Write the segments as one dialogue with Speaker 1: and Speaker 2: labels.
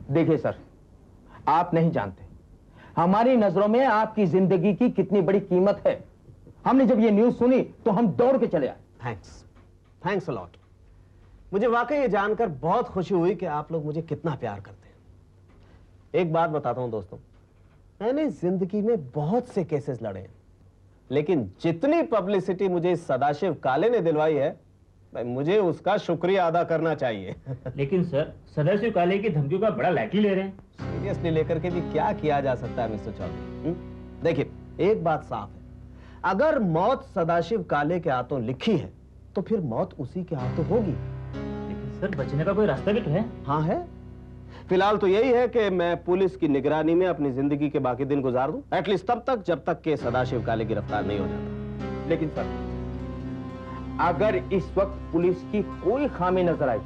Speaker 1: देखिए सर, आप नहीं जानते हमारी नजरों में आपकी जिंदगी की कितनी बड़ी कीमत है। हमने जब ये न्यूज सुनी तो हम दौड़ के चले आए।
Speaker 2: Thanks a lot. मुझे वाकई ये जानकर बहुत खुशी हुई कि आप लोग मुझे कितना प्यार करते हैं। एक बात बताता हूं दोस्तों, मैंने जिंदगी में बहुत से केसेस लड़े हैं, लेकिन जितनी पब्लिसिटी मुझे सदाशिव काले ने दिलवाई है, भाई मुझे उसका शुक्रिया अदा करना चाहिए।
Speaker 3: लेकिन सर, सदाशिव काले की धमकियों का बड़ा लाइटली ले रहे हैं।
Speaker 2: सीरियसली लेकर के भी क्या किया जा सकता है मिस्टर चौधरी? देखिए, एक बात साफ है, अगर मौत सदाशिव काले के हाथों लिखी है तो फिर मौत उसी के हाथों होगी।
Speaker 3: लेकिन सर, बचने का कोई रास्ता भी तो है।
Speaker 2: हाँ है। फिलहाल तो यही है कि मैं पुलिस की निगरानी में अपनी जिंदगी के बाकी दिन गुजार दूं, एटलीस्ट तब तक जब तक के सदाशिव काले गिरफ्तार नहीं हो जाता।
Speaker 1: लेकिन सर, अगर इस वक्त पुलिस की कोई खामी नजर आई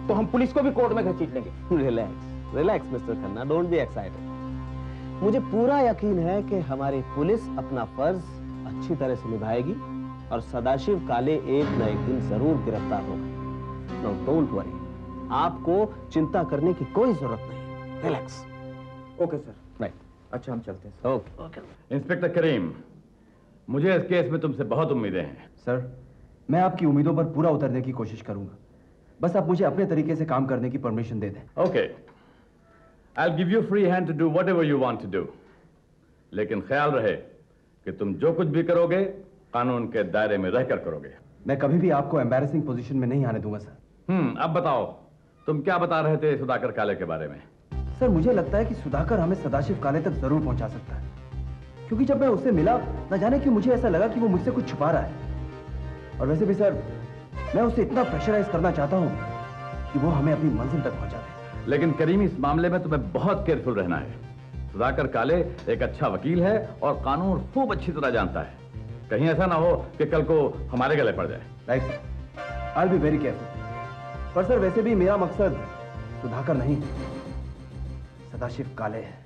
Speaker 1: तो हम पुलिस को भी कोर्ट में घसीट लेंगे।
Speaker 2: Relax mister Khanna, don't be excited. मुझे पूरा यकीन है कि हमारी पुलिस अपना फर्ज अच्छी तरह से निभाएगी और सदाशिव काले एक न एक दिन जरूर गिरफ्तार होगा। नो डोंट वरी, आपको चिंता करने की कोई जरूरत नहीं। रिलैक्स।
Speaker 1: Okay sir.
Speaker 2: राइट।
Speaker 1: अच्छा, हम चलते हैं।
Speaker 2: ओके।
Speaker 4: इंस्पेक्टर करीम, मुझे इस केस में तुमसे बहुत उम्मीदें हैं।
Speaker 5: सर, मैं आपकी उम्मीदों पर पूरा उतरने की कोशिश करूंगा, बस आप मुझे अपने तरीके से काम करने की परमिशन दे दें।
Speaker 4: Okay, I will give you free hand to do whatever you want to do, लेकिन ख्याल रहे कि तुम जो कुछ भी करोगे कानून के दायरे में रहकर करोगे।
Speaker 5: मैं कभी भी आपको एम्बैरेसिंग पोजीशन में नहीं आने दूंगा सर।
Speaker 4: अब बताओ, तुम क्या बता रहे थे सुधाकर काले के बारे में?
Speaker 5: सर, मुझे लगता है कि सुधाकर हमें सदाशिव काले तक जरूर पहुंचा सकता है, क्योंकि जब मैं उससे मिला, न जाने क्यों मुझे ऐसा लगा कि वो मुझसे कुछ छुपा रहा है। और वैसे भी सर, मैं उसे इतना प्रेशराइज करना चाहता हूं कि वो हमें अपनी मंजिल तक पहुंचा दे।
Speaker 4: लेकिन करीम, इस मामले में तुम्हें बहुत केयरफुल रहना है। सुधाकर काले एक अच्छा वकील है और कानून खूब अच्छी तरह जानता है। कहीं ऐसा ना हो कि कल को हमारे गले पड़ जाए।
Speaker 5: Right sir, I will be very careful. पर सर, वैसे भी मेरा मकसद सुधाकर नहीं, सदाशिव काले है।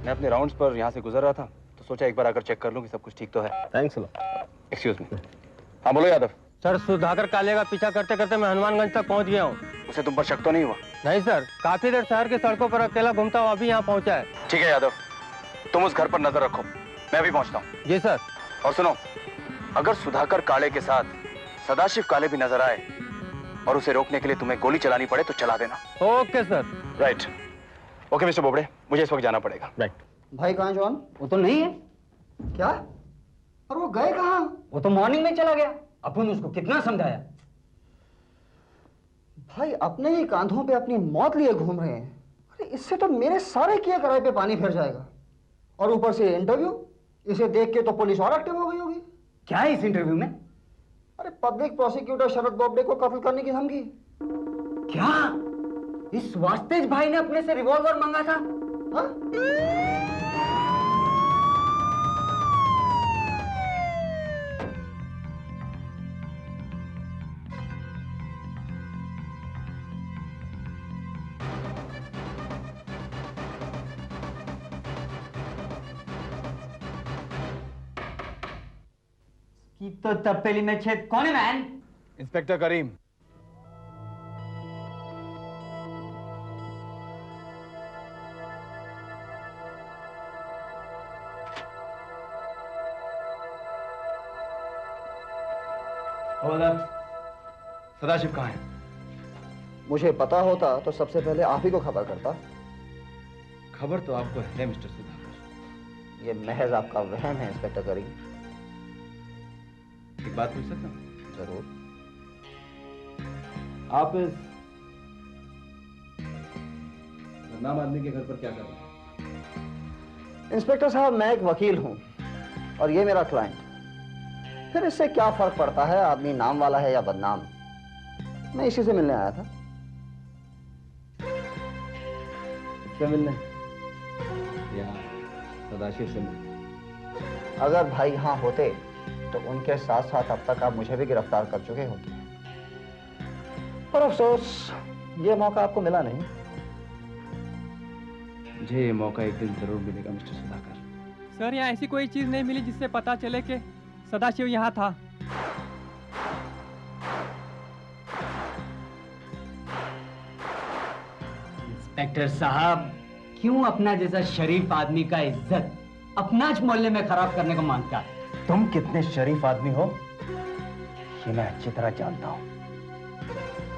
Speaker 5: मैं अपने राउंड्स पर यहाँ से गुजर रहा था तो सोचा एक बार आकर चेक कर लूं कि सब कुछ ठीक तो है।
Speaker 2: Thanks a lot.
Speaker 5: Excuse me. हाँ बोलो यादव।
Speaker 6: सर, सुधाकर काले का पीछा करते करते मैं हनुमानगंज तक पहुंच गया हूँ।
Speaker 5: उसे तुम पर शक तो नहीं हुआ?
Speaker 6: नहीं सर, काफी देर शहर की सड़कों पर अकेला घूमता हुआ अभी यहाँ पहुंचा है।
Speaker 5: ठीक है यादव, तुम उस घर पर नजर रखो, मैं भी पहुंचता हूँ।
Speaker 6: जी सर।
Speaker 5: और सुनो, अगर सुधाकर काले के साथ सदाशिव काले भी नजर आए और उसे रोकने के लिए तुम्हें गोली चलानी पड़े तो चला देना।
Speaker 6: Okay sir.
Speaker 5: Right. Okay mister Bobde, मुझे इस वक्त जाना पड़ेगा।
Speaker 2: राइट।
Speaker 7: भाई कहाँ जॉन?
Speaker 6: वो तो नहीं है।
Speaker 7: क्या? और वो गए कहाँ?
Speaker 6: वो तो मॉर्निंग में चला गया। अपन उसको कितना समझाया।
Speaker 7: भाई अपने ही कांधों पे अपनी मौत लिए घूम रहे हैं। अरे इससे तो मेरे सारे किए कराए पे पानी फिर जाएगा। और ऊपर से इंटरव्यू, इसे देख के तो पुलिस और एक्टिव हो गई होगी।
Speaker 6: क्या है इस इंटरव्यू में?
Speaker 7: अरे पब्लिक प्रोसिक्यूटर शरद बोबडे को कत्ल करने की धमकी।
Speaker 6: क्या इस वास्तेज भाई ने अपने से रिवॉल्वर मांगा था?
Speaker 7: हाँ?
Speaker 6: कि तो तपेली में छेद कौन है मैन?
Speaker 5: इंस्पेक्टर करीम। हवलदार, सदाशिव कहाँ है?
Speaker 7: मुझे पता होता तो सबसे पहले आप ही को खबर करता।
Speaker 5: खबर तो आपको है मिस्टर सुधाकर।
Speaker 7: ये महज आपका वहम है इंस्पेक्टर करीम।
Speaker 5: एक बात पूछ सकता हूँ?
Speaker 7: जरूर।
Speaker 5: आप इस बदनाम आदमी के घर पर क्या कर रहे हैं?
Speaker 7: इंस्पेक्टर साहब, मैं एक वकील हूं और ये मेरा क्लाइंट। फिर इससे क्या फर्क पड़ता है आदमी नाम वाला है या बदनाम? मैं इसी से मिलने आया था।
Speaker 5: इससे मिलने या सदाशिव से मिलने?
Speaker 7: अगर भाई यहाँ होते तो उनके साथ साथ अब तक आप मुझे भी गिरफ्तार कर चुके होते। पर अफसोस ये मौका आपको मिला नहीं।
Speaker 5: मुझे ये मौका एक दिन जरूर मिलेगा मिस्टर सुधाकर।
Speaker 8: सर, यहाँ ऐसी कोई चीज नहीं मिली जिससे पता चले कि सदाशिव यहाँ था।
Speaker 6: इंस्पेक्टर साहब, क्यों अपना जैसा शरीफ आदमी का इज्जत अपना मोहल्ले में खराब करने को मांगता है?
Speaker 5: तुम कितने शरीफ आदमी हो ये मैं अच्छी तरह जानता हूं।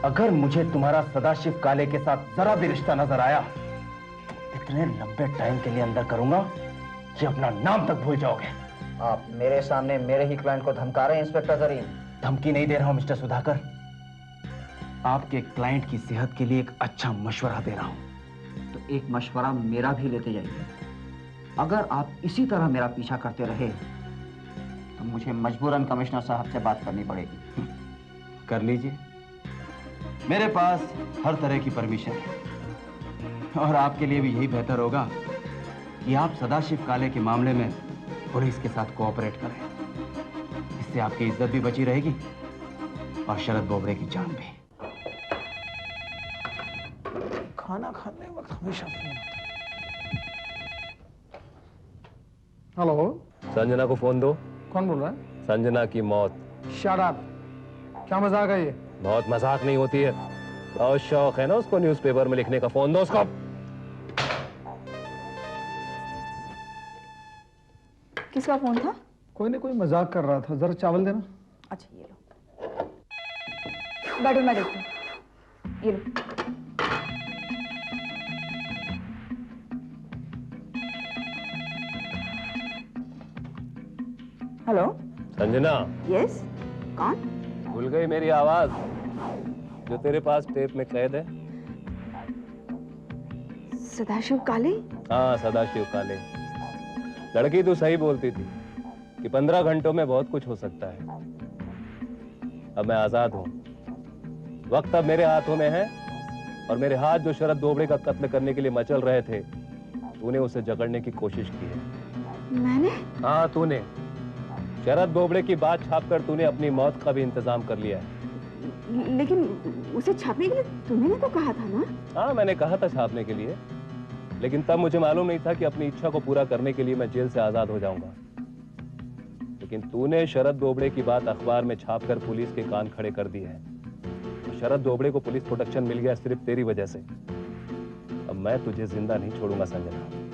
Speaker 5: अगर मुझे तुम्हारा सदाशिव काले के साथ जरा भी रिश्ता नजर आया तो इतने लंबे टाइम के लिए अंदर करूंगा कि अपना नाम तक भूल जाओगे।
Speaker 7: आप मेरे सामने मेरे ही क्लाइंट को धमका रहे हैं इंस्पेक्टर करीम।
Speaker 5: धमकी नहीं दे रहा हूं मिस्टर सुधाकर, आपके क्लाइंट की सेहत के लिए एक अच्छा मशवरा दे रहा हूं।
Speaker 7: तो एक मशवरा मेरा भी लेते जाइए। अगर आप इसी तरह मेरा पीछा करते रहे तो मुझे मजबूरन कमिश्नर साहब से बात करनी पड़ेगी।
Speaker 5: कर लीजिए, मेरे पास हर तरह की परमिशन है और आपके लिए भी यही बेहतर होगा कि आप सदाशिव काले के मामले में पुलिस के साथ कोऑपरेट करें। इससे आपकी इज्जत भी बची रहेगी और शरद बोबड़े की जान भी।
Speaker 9: खाना खाने वक्त हमेशा फोन आता है। हेलो,
Speaker 10: संजना को फोन दो।
Speaker 9: कौन बोल रहा है?
Speaker 10: संजना की मौत।
Speaker 9: शट अप, क्या मजाक है ये?
Speaker 10: बहुत मजाक नहीं होती है, बहुत शौक है ना उसको न्यूज़पेपर में लिखने का। फोन दो उसको।
Speaker 11: किसका फोन था?
Speaker 9: कोई नहीं, कोई मजाक कर रहा था। जरा चावल देना।
Speaker 11: अच्छा ये लो, बैठो मैं देखती हूँ। ये लो। हेलो
Speaker 10: संजना।
Speaker 11: यस, कौन?
Speaker 10: भूल गई मेरी आवाज जो तेरे पास टेप में कैद है?
Speaker 11: सदाशिव काले?
Speaker 10: हाँ, सदाशिव काले। लड़की तू सही बोलती थी कि 15 घंटों में बहुत कुछ हो सकता है। अब मैं आजाद हूं, वक्त अब मेरे हाथों में है और मेरे हाथ जो शरद बोबड़े का कत्ल करने के लिए मचल रहे थे, तूने उसे जकड़ने की कोशिश की है।
Speaker 11: मैंने?
Speaker 10: हाँ, तूने। शरद बोबड़े की बात छापकर तूने अपनी मौत का भी इंतजाम कर लिया है।
Speaker 11: लेकिन उसे छापने के लिए तुम्हें तो कहा था ना?
Speaker 10: हाँ, मैंने कहा था छापने के लिए, लेकिन तब मुझे मालूम नहीं था कि अपनी इच्छा को पूरा करने के लिए मैं जेल से आजाद हो जाऊंगा। लेकिन तूने शरद बोबड़े की बात अखबार में छापकर पुलिस के कान खड़े कर दिए हैं। शरद बोबड़े को पुलिस प्रोटेक्शन मिल गया सिर्फ तेरी वजह से। अब मैं तुझे जिंदा नहीं छोड़ूंगा संजना।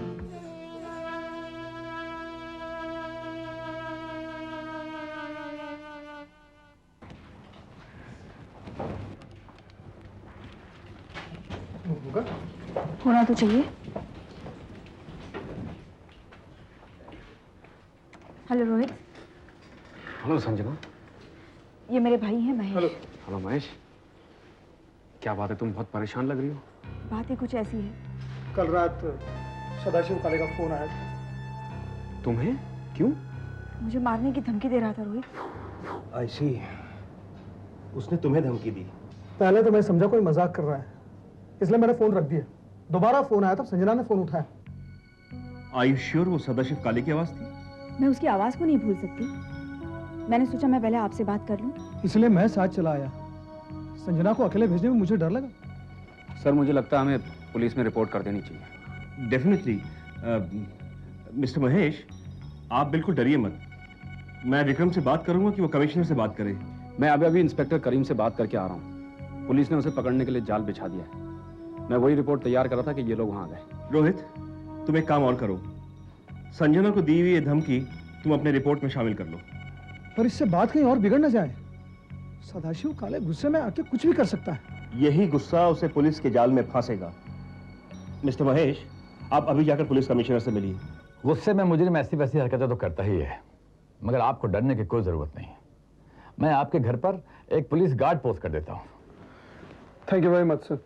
Speaker 11: होना तो चाहिए। हेलो रोहित।
Speaker 5: हेलो संजना।
Speaker 11: ये मेरे भाई हैं महेश।
Speaker 5: हेलो महेश, क्या बात है, तुम बहुत परेशान लग रही हो।
Speaker 11: बात ही कुछ ऐसी है।
Speaker 9: कल रात सदाशिव काले का फोन आया था।
Speaker 5: तुम्हें? क्यों?
Speaker 11: मुझे मारने की धमकी दे रहा था रोहित।
Speaker 2: आई सी, उसने तुम्हें धमकी दी?
Speaker 9: पहले तो मैं समझा कोई मजाक कर रहा है, इसलिए मैंने फोन रख दिया। दोबारा फोन आया तब संजना ने फोन उठाया।
Speaker 5: Are you sure वो सदाशिव काले की आवाज थी?
Speaker 11: मैं उसकी आवाज को नहीं भूल सकती। मैंने सोचा मैं पहले आपसे बात कर लूं।
Speaker 9: इसलिए मैं साथ चला आया। संजना को अकेले भेजने में मुझे डर लगा।
Speaker 5: सर, मुझे लगता है हमें पुलिस में रिपोर्ट कर देनी चाहिए।
Speaker 12: डेफिनेटली। मिस्टर महेश, आप बिल्कुल डरिए मत। मैं विक्रम से बात करूंगा कि वो कमिश्नर से बात करे।
Speaker 5: मैं अभी इंस्पेक्टर करीम से बात करके आ रहा हूँ। पुलिस ने उसे पकड़ने के लिए जाल बिछा दिया है। मैं वही रिपोर्ट तैयार कर रहा था कि ये लोग वहां गए।
Speaker 12: रोहित, तुम एक काम और करो, संजना को दी हुई ये धमकी तुम अपने रिपोर्ट में शामिल कर लो।
Speaker 9: पर इससे बात कहीं और बिगड़ न जाए। सदाशिव काले गुस्से में आके कुछ भी कर सकता है।
Speaker 12: यही गुस्सा उसे पुलिस के जाल में फांसेगा। मिस्टर महेश, आप अभी जाकर पुलिस कमिश्नर से मिलिए।
Speaker 4: गुस्से में मुजरिम ऐसी वैसी हरकतें तो करता ही है, मगर आपको डरने की कोई जरूरत नहीं। मैं आपके घर पर एक पुलिस गार्ड पोस्ट कर देता हूँ।
Speaker 9: Thank you very much sir.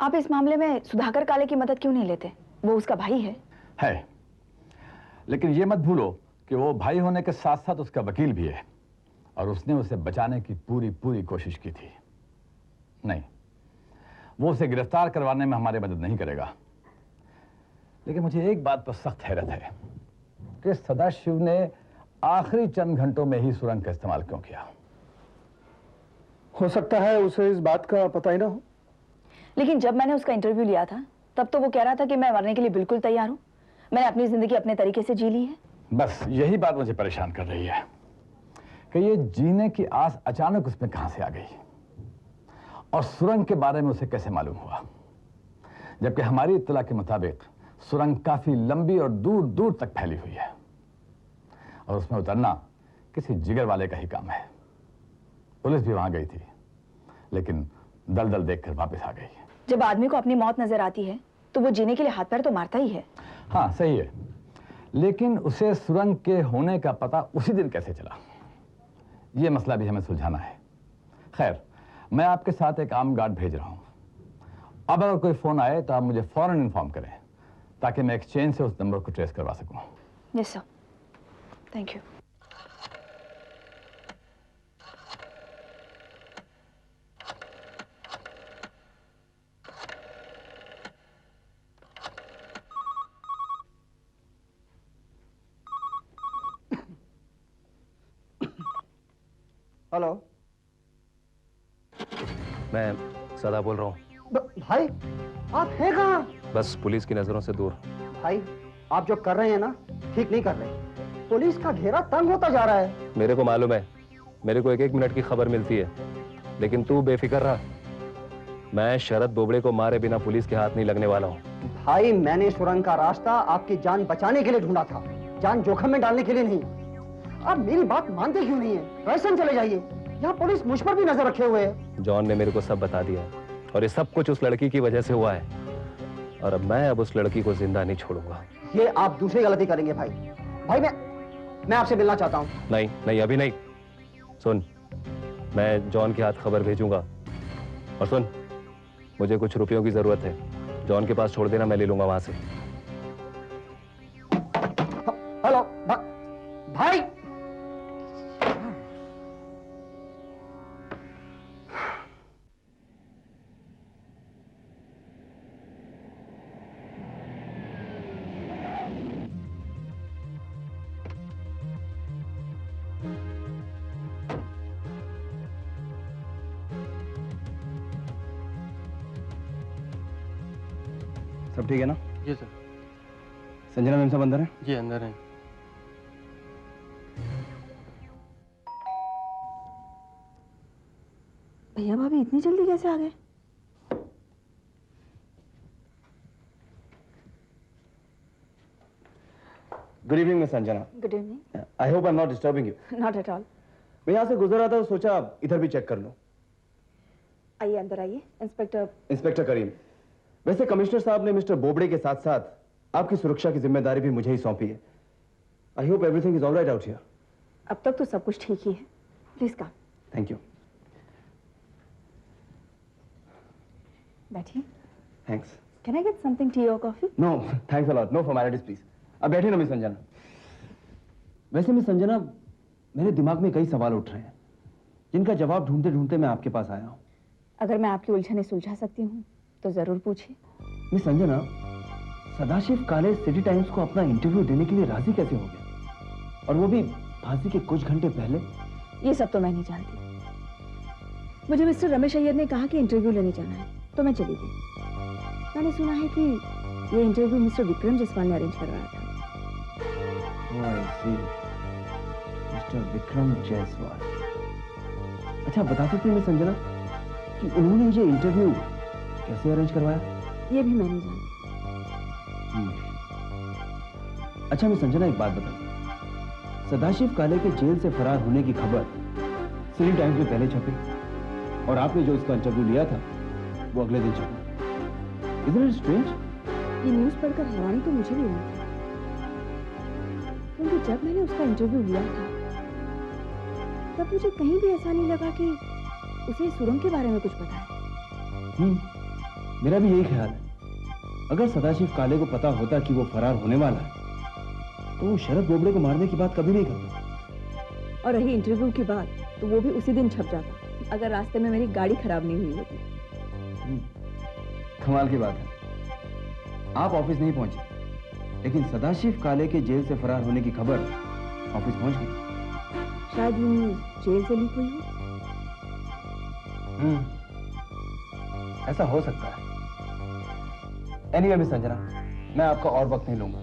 Speaker 11: आप इस मामले में सुधाकर काले की मदद क्यों नहीं लेते? वो उसका भाई है।
Speaker 4: लेकिन ये मत भूलो कि वो भाई होने के साथ साथ उसका वकील भी है, और उसने उसे बचाने की पूरी पूरी कोशिश की थी। नहीं, वो उसे गिरफ्तार करवाने में हमारी मदद नहीं करेगा। लेकिन मुझे एक बात पर सख्त हैरत है कि सदाशिव ने आखिरी चंद घंटों में ही सुरंग का इस्तेमाल क्यों किया।
Speaker 9: हो सकता है उसे इस बात का पता ही ना हो।
Speaker 11: लेकिन जब मैंने उसका इंटरव्यू लिया था तब तो वो कह रहा था कि मैं मरने के लिए बिल्कुल तैयार हूँ, मैंने अपनी जिंदगी अपने तरीके से जी ली है।
Speaker 4: बस यही बात मुझे परेशान कर रही है कि ये जीने की आस अचानक उसमें कहां से आ गई, और सुरंग के बारे में उसे कैसे मालूम हुआ, जबकि हमारी इत्तला के मुताबिक सुरंग काफी लंबी और दूर दूर तक फैली हुई है, और उसमें उतरना किसी जिगर वाले का ही काम है। पुलिस भी वहां गई थी, लेकिन दलदल देखकर वापस आ गई।
Speaker 11: जब आदमी को अपनी मौत नजर आती है तो वो जीने के लिए हाथ पैर तो मारता ही है।
Speaker 4: हाँ सही है, लेकिन उसे सुरंग के होने का पता उसी दिन कैसे चला, यह मसला भी हमें सुलझाना है। खैर, मैं आपके साथ एक आर्म गार्ड भेज रहा हूं। अब अगर कोई फोन आए तो आप मुझे फौरन इन्फॉर्म करें, ताकि मैं एक्सचेंज से उस नंबर को ट्रेस करवा सकूं।
Speaker 11: Yes sir, thank you.
Speaker 7: Hello,
Speaker 10: मैं सदा बोल रहा हूँ।
Speaker 7: भाई आप हैं कहाँ?
Speaker 10: बस पुलिस की नजरों से दूर।
Speaker 7: भाई आप जो कर रहे हैं ना, ठीक नहीं कर रहे। पुलिस का घेरा तंग होता जा रहा है।
Speaker 10: मेरे को मालूम है, मेरे को एक एक मिनट की खबर मिलती है, लेकिन तू बेफिक्र रहा। मैं शरद बोबड़े को मारे बिना पुलिस के हाथ नहीं लगने वाला हूँ।
Speaker 7: भाई मैंने सुरंग का रास्ता आपकी जान बचाने के लिए ढूंढा था, जान जोखिम में डालने के लिए नहीं। आप मेरी बात मानते क्यों नहीं है? रायसन चले जाइए, यहाँ पुलिस मुझ पर भी नजर रखे हुए है।
Speaker 10: जॉन ने मेरे को सब बता दिया, और ये सब कुछ उस लड़की की वजह से हुआ है, और अब मैं उस लड़की को जिंदा नहीं छोड़ूंगा।
Speaker 7: ये आप दूसरी गलती करेंगे भाई। भाई मैं आपसे मिलना चाहता हूँ।
Speaker 10: नहीं नहीं, अभी नहीं। सुन, मैं जॉन के हाथ खबर भेजूंगा, और सुन, मुझे कुछ रुपयों की जरूरत है, जॉन के पास छोड़ देना, मैं ले लूंगा वहां से।
Speaker 7: हेलो भाई,
Speaker 5: सब ठीक है ना?
Speaker 13: जी सर।
Speaker 5: संजना मैम सब अंदर है?
Speaker 13: जी अंदर है।
Speaker 11: भैया भाभी इतनी जल्दी कैसे आ गए?
Speaker 5: Good evening miss Sanjana.
Speaker 11: Good evening.
Speaker 5: I hope I am not disturbing you.
Speaker 11: Not at all.
Speaker 5: मैं यहाँ से गुजर रहा था तो सोचा इधर भी चेक कर लो।
Speaker 11: आइए अंदर आइए।
Speaker 5: इंस्पेक्टर करीम, वैसे कमिश्नर साहब ने मिस्टर बोबड़े के साथ साथ आपकी सुरक्षा की जिम्मेदारी भी मुझे ही सौंपी है। I hope everything is alright out here.
Speaker 11: अब तक तो सब कुछ ठीक ही है। Please come.
Speaker 5: Thank you.
Speaker 11: बैठिए।
Speaker 5: Thanks.
Speaker 11: Can I get something tea और coffee?
Speaker 5: No thanks a lot, no formalities please. अब बैठिए ना मिस संजना। वैसे मिस संजना, मेरे दिमाग में कई सवाल उठ रहे हैं जिनका जवाब ढूंढते ढूंढते मैं आपके पास आया हूँ।
Speaker 11: अगर मैं आपकी उलझने सुलझा सकती हूँ तो जरूर पूछिए।
Speaker 5: मिस संजना, सदाशिव काले सिटी टाइम्स को अपना इंटरव्यू देने के लिए राजी कैसे हो गया, और वो भी फांसी के कुछ घंटे पहले?
Speaker 11: ये सब तो मैं नहीं जानती। मुझे मिस्टर रमेश अय्यर ने कहा कि इंटरव्यू लेने जाना है, तो मैं चली गई। मैंने सुना है कि ये इंटरव्यू मिस्टर विक्रम जायसवाल ने अरेंज करवाया था।
Speaker 5: मिस्टर विक्रम जायसवाल। अच्छा, बता सकती हैं मिस संजना कि उन्होंने ये इंटरव्यू कैसे अरेंज करवाया?
Speaker 11: ये भी मैं नहीं जानती।
Speaker 5: अच्छा मिस संजना, एक बात बताइए, सदाशिव काले के जेल से फरार होने की खबर सिटी टाइम्स में पहले छपी और आपने जो उसका इंटरव्यू लिया था वो अगले दिन छपा। Isn't it strange?
Speaker 11: ये न्यूज़ पढ़कर हैरानी तो मुझे भी हुई थी, क्योंकि जब मैंने उसका इंटरव्यू लिया था तब मुझे कहीं भी ऐसा नहीं लगा कि उसे सुरंग के बारे में कुछ पता है।
Speaker 5: मेरा भी यही ख्याल है। अगर सदाशिव काले को पता होता कि वो फरार होने वाला है तो वो शरद बोबड़े को मारने की बात कभी नहीं करता।
Speaker 11: और रही इंटरव्यू की बात, तो वो भी उसी दिन छप जाता अगर रास्ते में मेरी गाड़ी खराब नहीं हुई होती।
Speaker 5: कमाल की बात है, आप ऑफिस नहीं पहुंचे लेकिन सदाशिव काले के जेल से फरार होने की खबर ऑफिस पहुंच गई।
Speaker 11: शायद ये न्यूज़ जेल से लीक हुई हो।
Speaker 5: ऐसा हो सकता है। एनीवे मिस संजना, मैं आपका और वक्त नहीं लूंगा।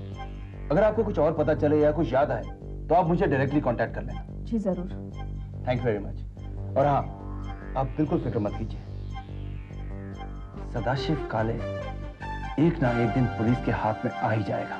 Speaker 5: अगर आपको कुछ और पता चले या कुछ याद आए तो आप मुझे डायरेक्टली कांटेक्ट कर लेना।
Speaker 11: जी जरूर।
Speaker 5: Thank you very much. और हाँ, आप बिल्कुल फिक्र मत कीजिए, सदाशिव काले एक ना एक दिन पुलिस के हाथ में आ ही जाएगा।